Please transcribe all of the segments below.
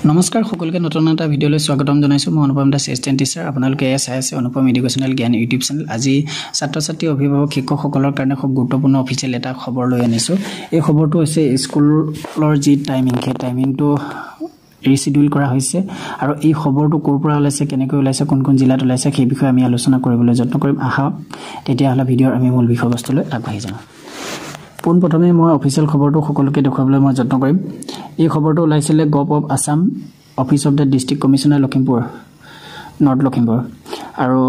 নমস্কাৰ সকলোকে নতুন এটা ভিডিঅ'লৈ স্বাগতম জনাইছো মই অনুপম দাস এছিষ্টেণ্ট টিচাৰ আপোনালোকে চাই আছে অনুপম এডুকেশ্যনেল জ্ঞান ইউটিউব চেনেল আজি ছাত্ৰ-ছাত্ৰী অভিভাৱক শিক্ষকসকলৰ কাৰণে খুব গুৰুত্বপূৰ্ণ অফিচিয়েল এটা খবৰ লৈ আনিছো এই খবৰটো হৈছে স্কুলৰ যি টাইমিং সেই টাইমিংটো ৰিচিডিউল কৰা হৈছে আৰু এই খবৰটো ক'ৰ পৰা ওলাইছে কেনেকৈ ওলাইছে কোন কোন জিলাত ওলাইছে সেই বিষয়ে আমি আলোচনা কৰিবলৈ যত্ন কৰিম আহক তেতিয়াহ'লে ভিডিঅ'ৰ আমি মূল বিষয়বস্তুলৈ আগবাঢ়ি যাওঁ পোনপ্ৰথমে মই অফিচিয়েল খবৰটো সকলোকে দেখুৱাবলৈ মই যত্ন কৰিম এই খবৰটো ওলাইছিলে gov of Assam office of the district commissioner Lakhimpur north Lakhimpur আৰু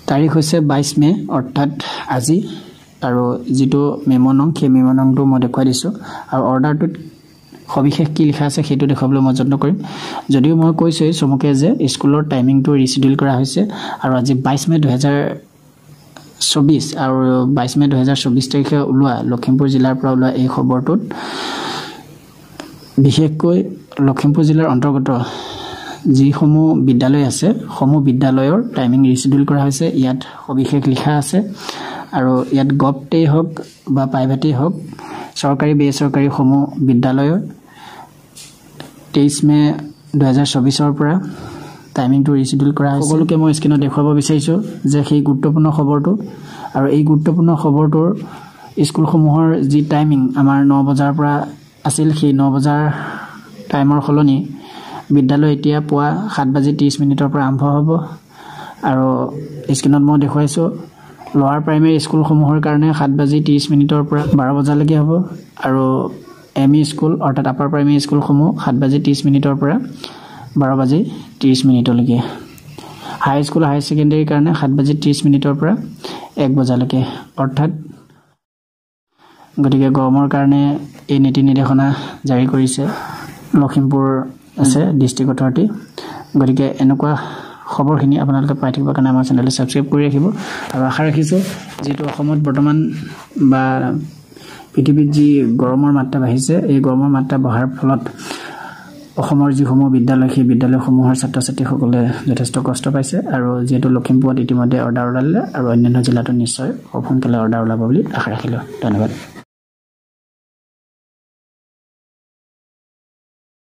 তাৰিখ হৈছে 22 মে অৰ্থাৎ আজি আৰু যিটো মেমনং সেই মেমনংটো মই দেখুৱাই দিছোঁ আৰু অৰ্ডাৰটোত সবিশেষ কি লিখা আছে সেইটো দেখুৱাবলৈ মই যত্ন কৰিম যদিও মই কৈছোঁ চমুকে যে স্কুলৰ টাইমিংটো ৰিচিডিউল কৰা হৈছে আৰু আজি 22 মে 2024 আৰু 22 মে 2024 তাৰিখে ওলোৱা লখিমপুৰ জিলাৰ পৰা ওলোৱা এই খবৰটোত বিশেষকৈ লখিমপুৰ জিলাৰ অন্তৰ্গত যিসমূহ বিদ্যালয় আছে সমূহ বিদ্যালয়ৰ টাইমিং ৰিচিডিউল কৰা হৈছে ইয়াত সবিশেষ লিখা আছে আৰু ইয়াত গভটেই হওক বা প্ৰাইভেটেই হওক চৰকাৰী বেচৰকাৰী সমূহ বিদ্যালয়ৰ 23 মে 2024 ৰ পৰা টাইমিংটো ৰিচিডিউল কৰা হৈছে সকলোকে মই স্ক্ৰীনত দেখুৱাব বিচাৰিছোঁ যে সেই গুৰুত্বপূৰ্ণ খবৰটো আৰু এই গুৰুত্বপূৰ্ণ খবৰটোৰ স্কুলসমূহৰ যি টাইমিং আমাৰ 9 বজাৰ পৰা আছিল সেই 9 বজাৰ টাইমৰ সলনি বিদ্যালয় এতিয়া পুৱা 7:30 পৰা আৰম্ভ হ'ব আৰু স্ক্ৰীনত মই দেখুৱাইছোঁ লোৱাৰ প্ৰাইমেৰী স্কুলসমূহৰ কাৰণে 7:30 পৰা 12 বজালৈকে হ'ব আৰু এমই স্কুল অৰ্থাৎ আপাৰ প্ৰাইমেৰী স্কুলসমূহ 7:30 পৰা 12:30 হাই স্কুল হাই ছেকেণ্ডেৰীৰ কাৰণে 7:30 পৰা 1 বজালৈকে অৰ্থাৎ গতিকে গৰমৰ কাৰণে এই নীতি নিৰ্দেশনা জাৰি কৰিছে লখিমপুৰ আছে ডিষ্ট্ৰিক্ট অথৰিটি গতিকে এনেকুৱা খবৰখিনি আপোনালোকে পাই থাকিবৰ কাৰণে আমাৰ চেনেলটো ছাবস্ক্ৰাইব কৰি ৰাখিব আৰু আশা ৰাখিছোঁ যেটো অসমত বৰ্তমান বা পৃথিৱীত যি গৰমৰ মাত্ৰা বাঢ়িছে এই গৰমৰ মাত্ৰা বঢ়াৰ ফলত অসমৰ যিসমূহ বিদ্যালয় সেই বিদ্যালয়সমূহৰ ছাত্ৰ-ছাত্ৰীসকলে যথেষ্ট কষ্ট পাইছে আৰু যেটো লখিমপুৰত ইতিমধ্যে অৰ্ডাৰ ওলালে আৰু অন্যান্য জিলাতো নিশ্চয় সোনকালে অৰ্ডাৰ ওলাব বুলি আশা ৰাখিলোঁ ধন্যবাদ